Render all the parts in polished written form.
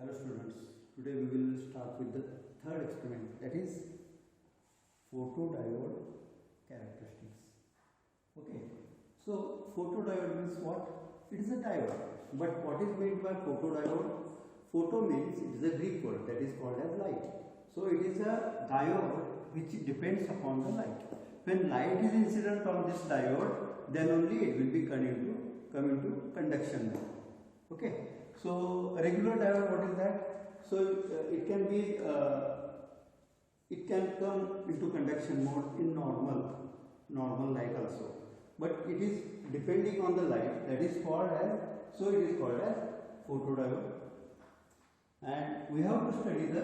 Hello students, today we will start with the third experiment, that is photodiode characteristics. Okay, so photodiode means what? It is a diode. But what is meant by photodiode? Photo means it is a Greek word that is called as light. So it is a diode which depends upon the light. When light is incident on this diode, then only it will be come into conduction mode. Okay. So regular diode, what is that? So it can be it can come into conduction mode in normal light also, but it is depending on the light, that is called as, so it is called as photodiode. And we have to study the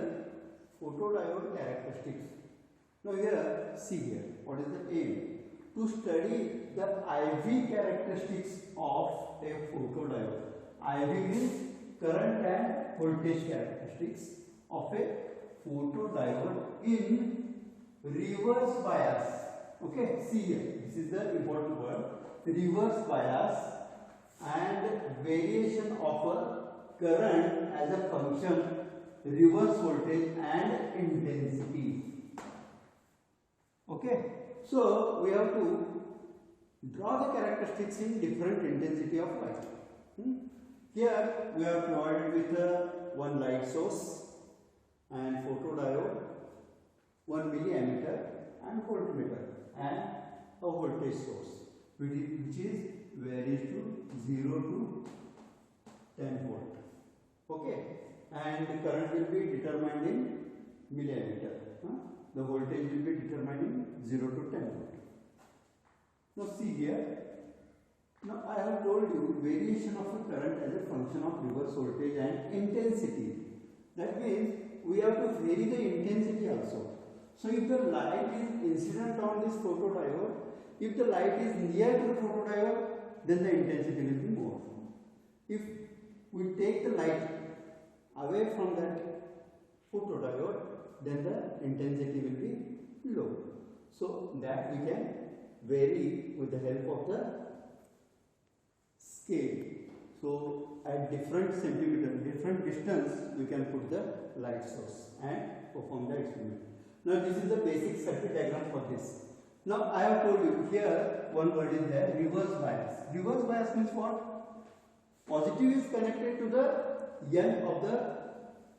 photodiode characteristics. Now here, see here, what is the aim? To study the IV characteristics of a photodiode. IV means current and voltage characteristics of a photodiode in reverse bias. Okay, see here, this is the important word, reverse bias and variation of a current as a function, reverse voltage and intensity. Okay, so we have to draw the characteristics in different intensity of light. Here we are provided with one light source and photodiode, 1 milliammeter and voltmeter, and a voltage source which is varies to 0 to 10 volt. Okay, and the current will be determined in milliameter. The voltage will be determined in 0 to 10 volt. Now see here. Now I have told you variation of a current as a function of reverse voltage and intensity. That means we have to vary the intensity also. So if the light is incident on this photodiode, if the light is near to the photodiode, then the intensity will be more. If we take the light away from that photodiode, then the intensity will be low. So that we can vary with the help of the scale. So at different centimeter, different distance, we can put the light source and perform the experiment. Now this is the basic circuit diagram for this. Now I have told you here one word is there, reverse bias. Reverse bias means what? Positive is connected to the N of the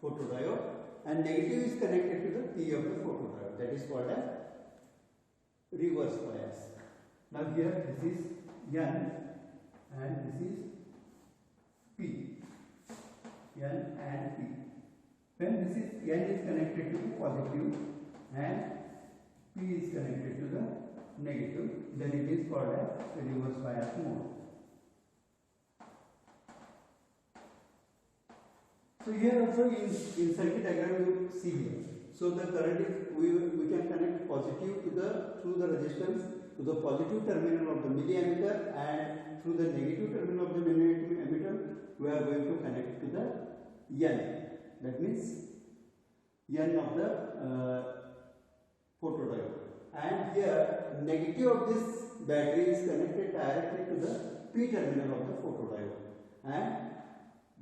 photodiode and negative is connected to the P of the photodiode. That is called as reverse bias. Now here this is N and this is P, N and P. When this is N is connected to the positive and P is connected to the negative, then it is called as reverse bias mode. So here also in circuit diagram you see here. So the current is, we can connect positive to the through the resistance to the positive terminal of the milliammeter, and through the negative terminal of the milliammeter we are going to connect to the N. That means N of the photodiode. And here negative of this battery is connected directly to the P terminal of the photodiode, and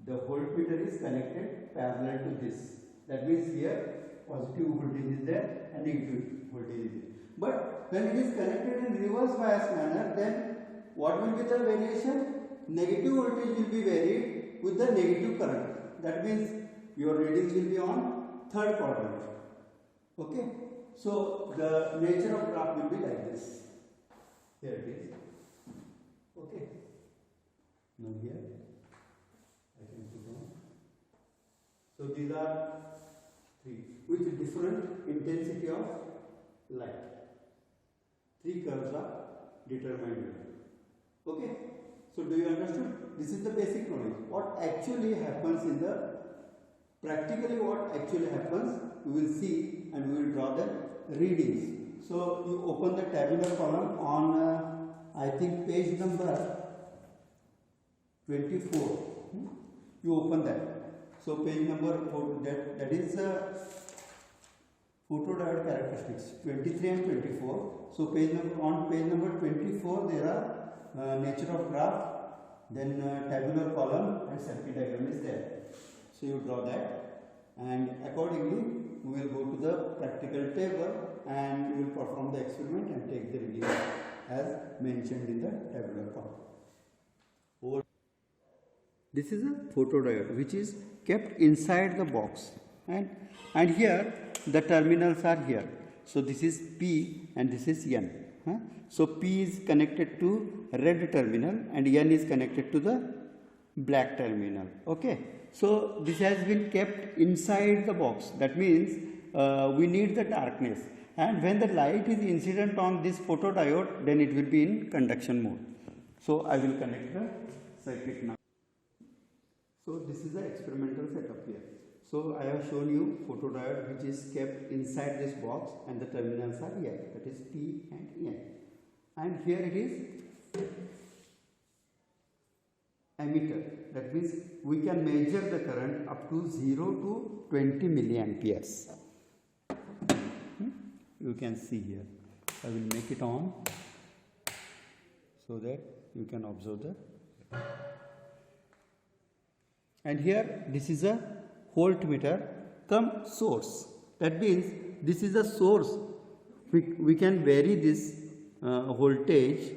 the voltmeter is connected parallel to this. That means here positive voltage is there and negative voltage is there. But when it is connected in reverse bias manner, then what will be the variation? Negative voltage will be varied with the negative current. That means your readings will be on third quadrant. Okay. So the nature of graph will be like this. Here it is. Okay. Now here I can put on. So these are three with different intensity of light. Three curves are determined. Okay. So do you understand? This is the basic knowledge. What actually happens in the practically what actually happens, we will see and we will draw the readings. So you open the tabular column on I think page number 24. You open that. So page number that is photodiode characteristics 23 and 24. So on page number 24 there are nature of graph, then tabular column and circuit diagram is there. So you draw that, and accordingly we will go to the practical table and we will perform the experiment and take the reading as mentioned in the tabular form. This is a photodiode which is kept inside the box, and here the terminals are here. So this is P and this is N. So P is connected to red terminal and N is connected to the black terminal. Okay. So this has been kept inside the box. That means we need the darkness, and when the light is incident on this photodiode, then it will be in conduction mode. So I will connect the circuit now. So this is the experimental setup here. So I have shown you photodiode which is kept inside this box and the terminals are here, that is P and N. And here it is emitter. That means we can measure the current up to 0 to 20 milliamperes. You can see here. I will make it on so that you can observe the. And here this is a voltmeter cum source. That means this is a source. We can vary this voltage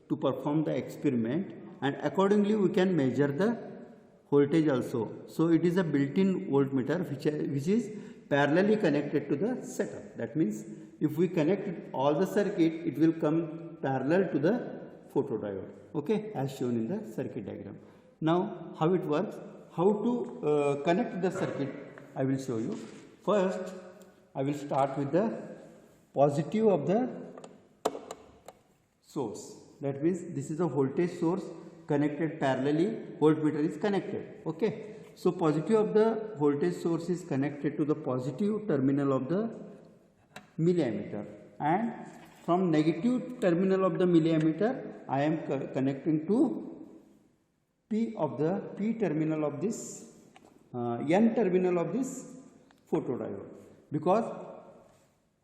to perform the experiment, and accordingly we can measure the voltage also. So it is a built-in voltmeter which is parallelly connected to the setup. That means if we connect all the circuit, it will come parallel to the photodiode. Okay, as shown in the circuit diagram. Now how it works? How to connect the circuit, I will show you. First, I will start with the positive of the source. That means this is a voltage source connected parallelly, voltmeter is connected. Okay. So positive of the voltage source is connected to the positive terminal of the milliammeter, and from negative terminal of the milliammeter I am connecting to P terminal of this N terminal of this photodiode. Because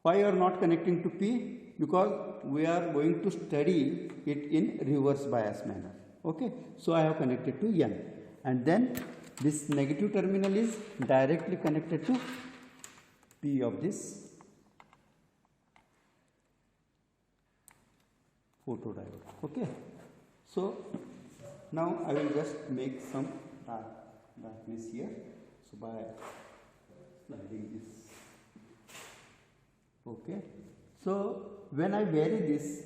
why you are not connecting to P? Because we are going to study it in reverse bias manner. Okay. So I have connected to N, and then this negative terminal is directly connected to P of this photodiode. Okay. So now I will just make some darkness here. So by sliding this. Okay. So when I vary this,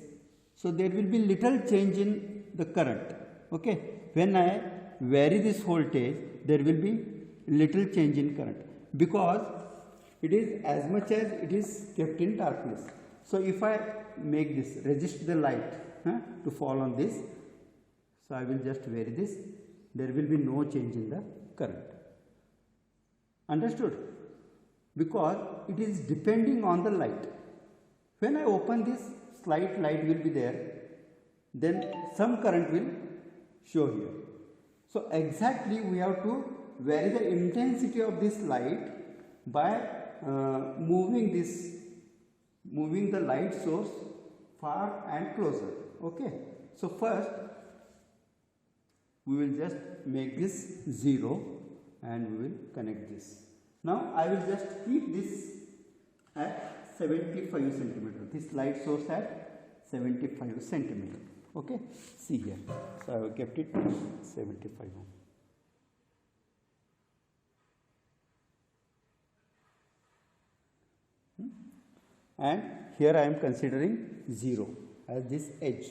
so there will be little change in the current. Okay. When I vary this voltage, there will be little change in current, because it is as much as it is kept in darkness. So if I make this, resist the light to fall on this, so I will just vary this, there will be no change in the current. Understood? Because it is depending on the light. When I open this, slight light will be there, then some current will show here. So exactly we have to vary the intensity of this light by moving the light source far and closer. Okay. So first we will just make this 0 and we will connect this. Now I will just keep this at 75 centimeter. This light source at 75 centimeter. Okay. See here. So I have kept it 75 ohm. And here I am considering 0 as this edge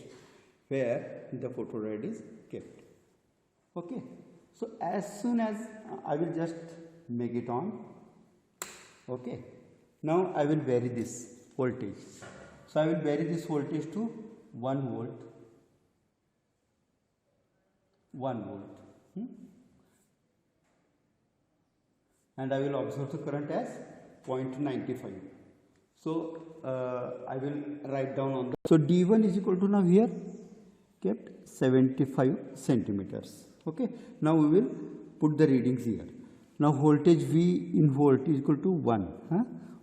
where the photodiode is kept. Okay. So as soon as I will just make it on. Okay. Now I will vary this voltage. So I will vary this voltage to 1 volt. 1 volt. And I will observe the current as 0.95. So I will write down on the. So D1 is equal to, now here kept 75 centimeters. Okay. Now we will put the readings here. Now voltage V in volt is equal to 1.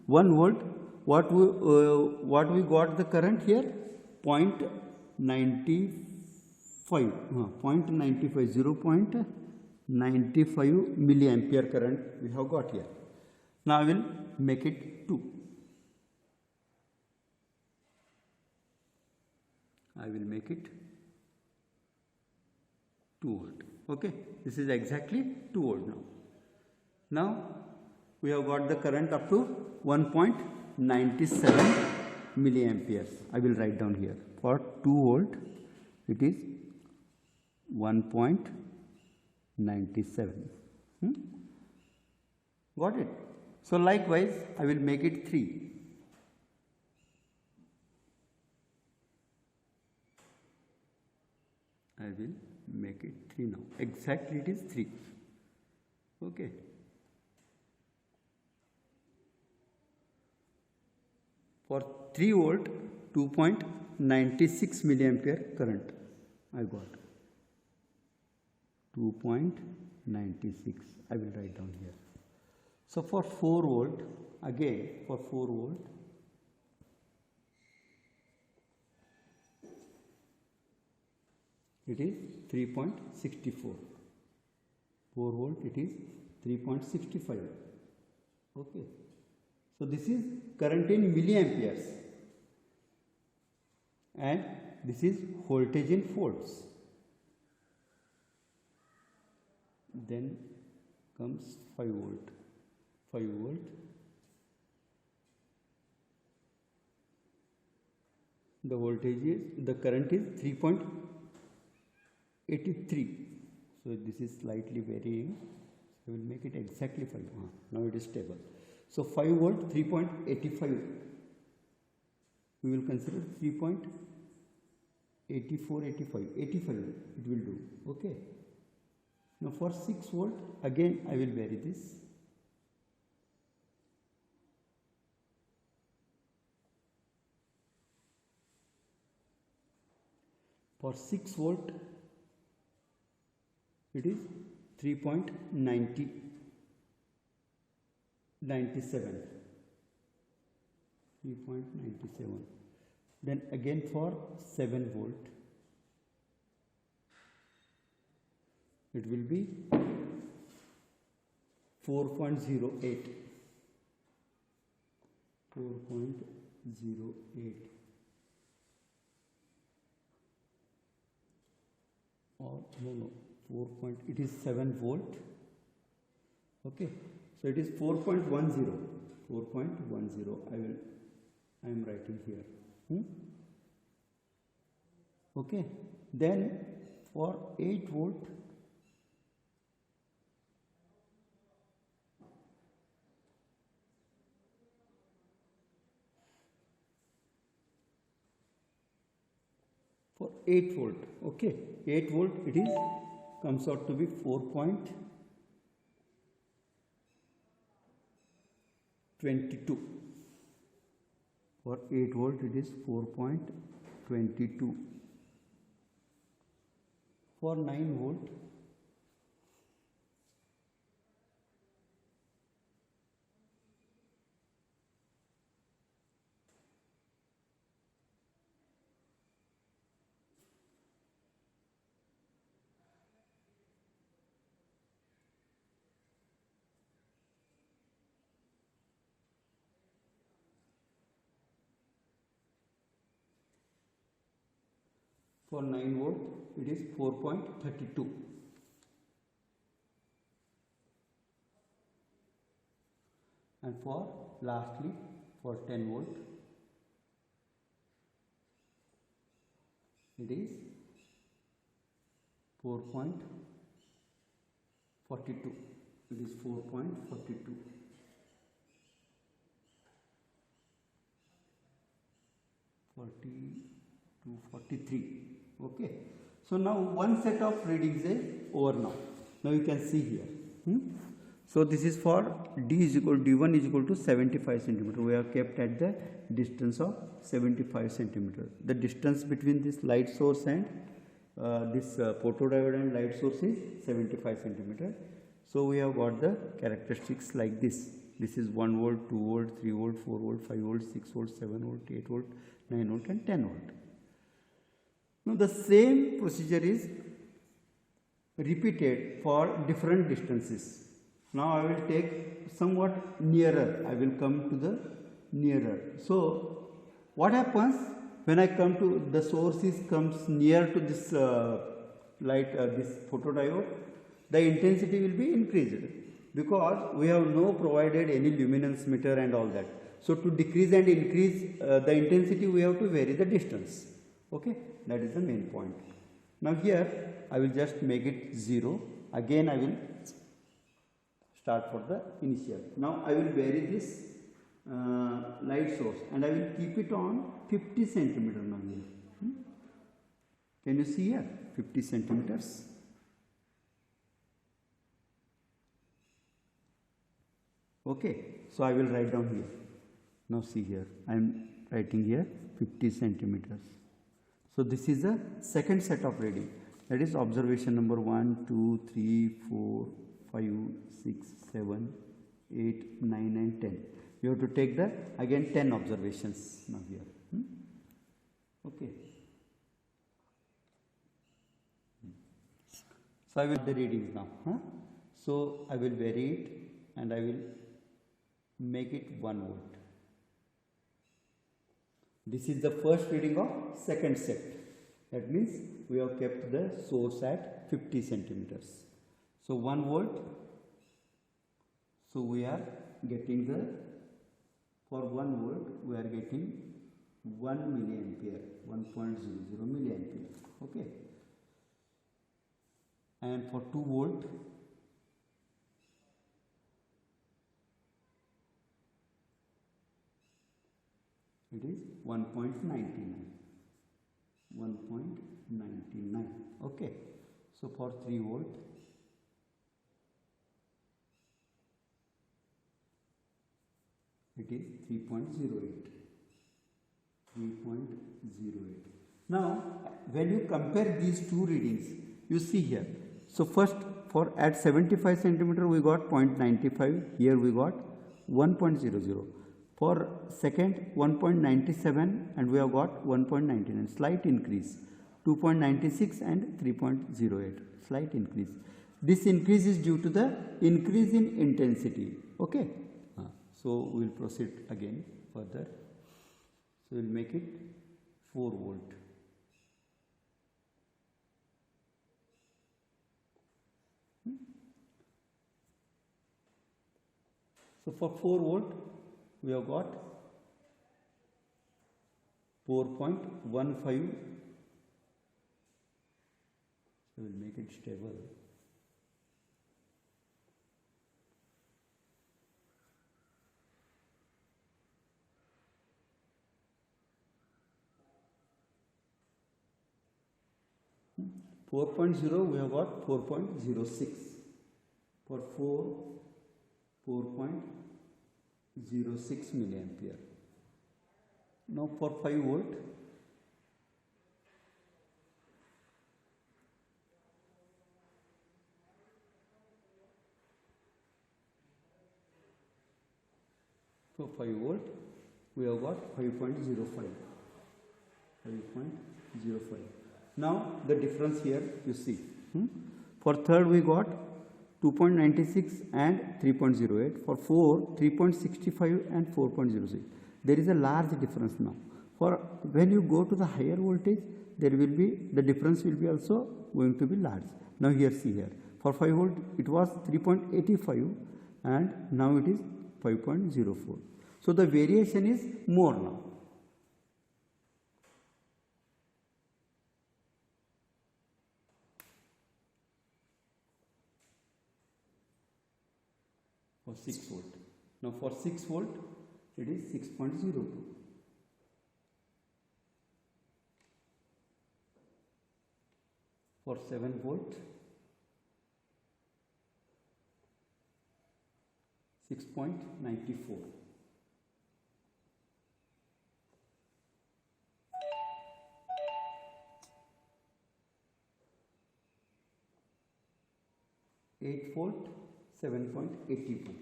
1 volt. What we got the current here? 0.95. 0.95. 95 milliampere current we have got here. Now I will make it 2. I will make it 2 volt. Okay, this is exactly 2 volt now. Now we have got the current up to 1.97 milliamperes. I will write down here. For 2 volt it is 1.97. Got it? So likewise I will make it 3. I will make it 3 now. Exactly it is 3. Okay. For 3 volt 2.96 milliampere current I got. 2.96. I will write down here. So for 4 volt, again for 4 volt, it is 3.64. 4 volt it is 3.65. Okay. So this is current in milliamperes and this is voltage in volts. Then comes 5 volt. 5 volt. The voltage is, the current is 3.83. So this is slightly varying. So we will make it exactly 5. Now it is stable. So 5 volt 3.85. We will consider 3.84, 85 it will do. Okay. Now for 6 volt again I will vary this. For 6 volt it is 3.97. Then again for 7 volt it will be 4.08. 4.08 or no 4. It is 7 volt. Okay, so it is 4.10. 4.10. I am writing here. Okay, then for 8 volt for 8 volt. Okay, 8 volt it is comes out to be 4.22. For 8 volt it is 4.22. For 9 volt for 9 volt it is 4.32. And for lastly for 10 volt it is 4.42. It is 4.42. 43. Okay, so now one set of readings is over now. Now you can see here. So this is for D1 is equal to 75 centimeter. We have kept at the distance of 75 centimeter. The distance between this light source and this photodiode and light source is 75 centimeter. So we have got the characteristics like this. This is 1 volt, 2 volt, 3 volt, 4 volt, 5 volt, 6 volt, 7 volt, 8 volt, 9 volt and 10 volt. Now the same procedure is repeated for different distances. Now I will take somewhat nearer. I will come to the nearer. So what happens when I come to the source comes near to this light, this photodiode, the intensity will be increased because we have no provided any luminance meter and all that. So to decrease and increase the intensity, we have to vary the distance. Okay, that is the main point. Now here I will just make it 0. Again I will start for the initial. Now I will vary this light source and I will keep it on 50 centimeter now here. Can you see here 50 centimeters? Okay, so I will write down here. Now see here, I am writing here 50 centimeters. So this is the second set of reading, that is observation number 1, 2, 3, 4, 5, 6, 7, 8, 9 and 10. You have to take the again 10 observations now here. Okay. So I will the readings now. So I will vary it and I will make it 1 volt. This is the first reading of second set. That means we have kept the source at 50 centimeters. So 1 volt. So we are getting the, for 1 volt we are getting 1 milliampere, 1.00 milliampere. Okay. And for 2 volt it is 1.99. 1.99. Okay. So for 3 volt it is 3.08. 3.08. Now when you compare these two readings, you see here. So first for at 75 centimeter we got 0.95, here we got 1.00. For second 1.97 and we have got 1.99, slight increase. 2.96 and 3.08, slight increase. This increase is due to the increase in intensity. Okay. So we will proceed again further. So we will make it 4 volt. So for 4 volt we have got 4.15. So we will make it stable. We have got 4.06. For 4.06 milliampere. Now for 5 volt, for 5 volt we have got 5.05. 5.05. Now the difference here you see. For third we got 2.96 and 3.08. For 4, 3.65 and 4.06. There is a large difference now. For when you go to the higher voltage, there will be, the difference will be also going to be large. Now here see here. For 5 volt it was 3.85 and now it is 5.04. So the variation is more now. For 6 volt. Now for 6 volt it is 6.02. For 7 volt 6.94. Eight volt 7.82.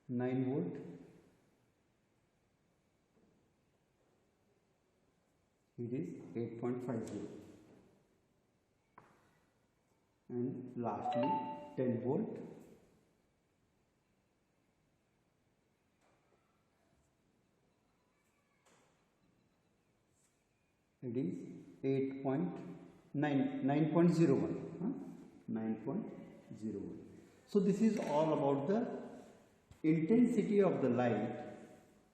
9 volt it is 8.50, and lastly 10 volt, it is 9.01, 9.01. So this is all about the intensity of the light,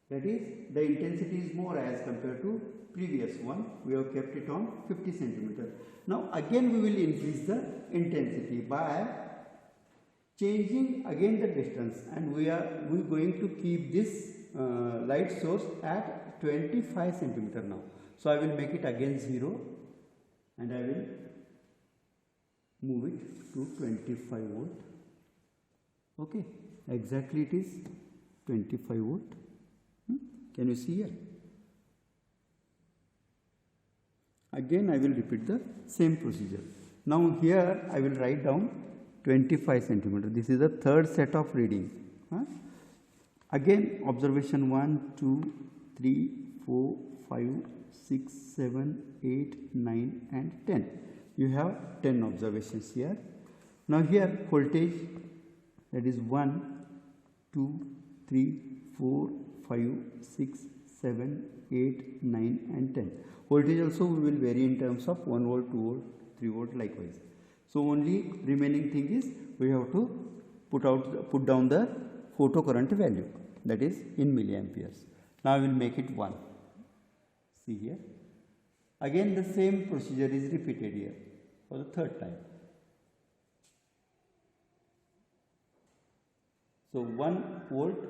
that is the intensity is more as compared to previous one. We have kept it on 50 centimeter. Now again we will increase the intensity by changing again the distance, and we going to keep this light source at 25 centimeter now. So I will make it again 0, and I will move it to 25 volt. Okay, exactly it is 25 volt. Can you see here? Again I will repeat the same procedure. Now here I will write down 25 centimeter. This is the third set of reading. Again observation 1, 2, 3, 4, 5, 6, 7, 8, 9 and 10. You have 10 observations here. Now here voltage, that is 1, 2, 3, 4, 5, 6, 7, 8, 9 and 10. Voltage also we will vary in terms of 1 volt, 2 volt, 3 volt likewise. So only remaining thing is we have to put down the photocurrent value, that is in milliamperes. Now I will make it 1. See here. Again the same procedure is repeated here for the third time. So 1 volt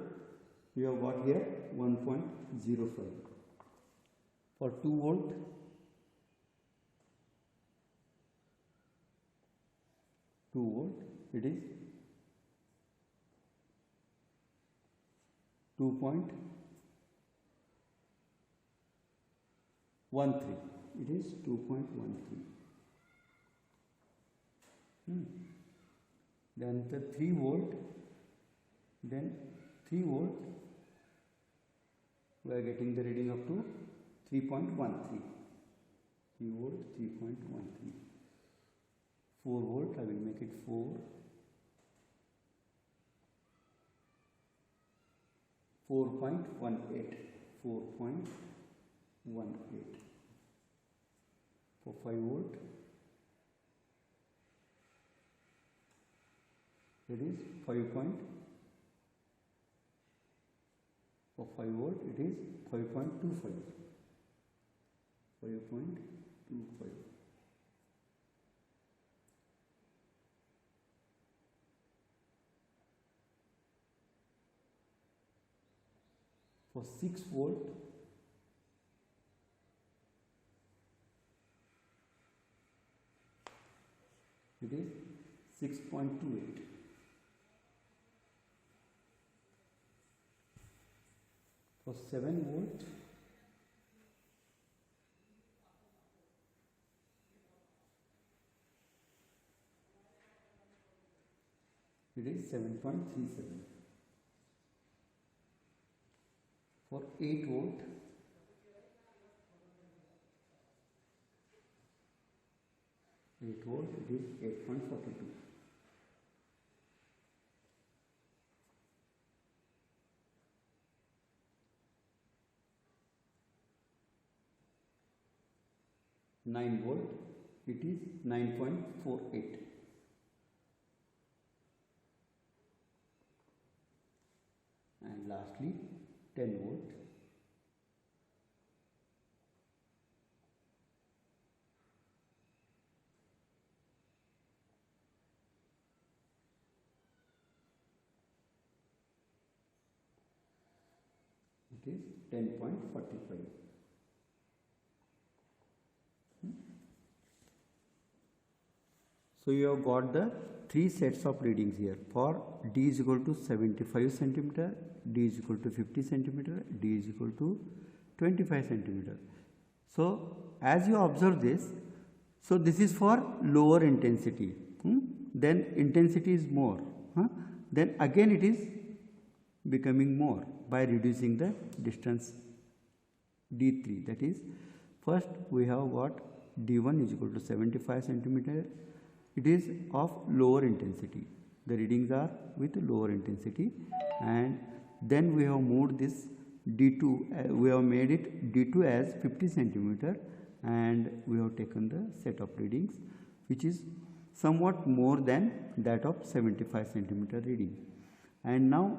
we have got here 1.05. For 2 volt, it is 2.13. It is 2.13. Then the 3 volt, we are getting the reading up to 3.13. 3 volt, 3.13. 4 volt, I will make it 4. 4.18. 4.18. For 5 volt, it is 5. For 5 volt, it is 5.25. 5.25. For 6 volt, it is 6.28. For 7 volt, it is 7.37. For 8 volt, it is 8.42. Nine volt, it is 9.48. And lastly 10 volt, it is 10.45. So you have got the 3 sets of readings here. For D is equal to 75 centimeter, D is equal to 50 centimeter, D is equal to 25 centimeter. So as you observe this, so this is for lower intensity. Then intensity is more. Then again it is becoming more by reducing the distance D3. That is First we have got D1 is equal to 75 centimeter. It is of lower intensity. The readings are with lower intensity, and then we have moved this D2, we have made it D2 as 50 centimeter, and we have taken the set of readings which is somewhat more than that of 75 centimeter reading. And now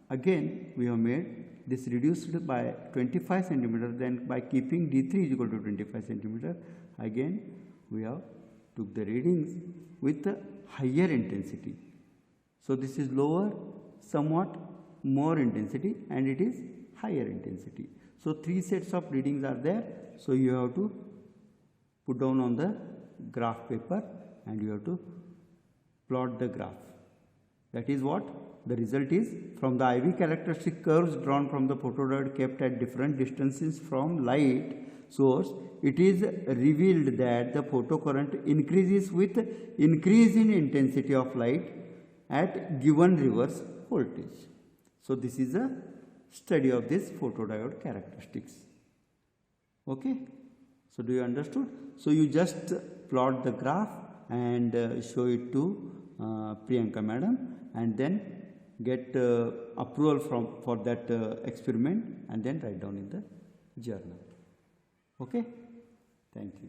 again we have made this reduced by 25 centimeter, then by keeping D3 is equal to 25 centimeter, again we have took the readings with the higher intensity. So this is lower, somewhat more intensity, and it is higher intensity. So three sets of readings are there. So you have to put down on the graph paper and you have to plot the graph. That is what the result is. From the IV characteristic curves drawn from the photodiode kept at different distances from light source, it is revealed that the photocurrent increases with increase in intensity of light at given reverse voltage. So this is a study of this photodiode characteristics. Okay, so do you understood? So you just plot the graph and show it to Priyanka madam, and then get approval for that experiment, and then write down in the journal. Okay, thank you.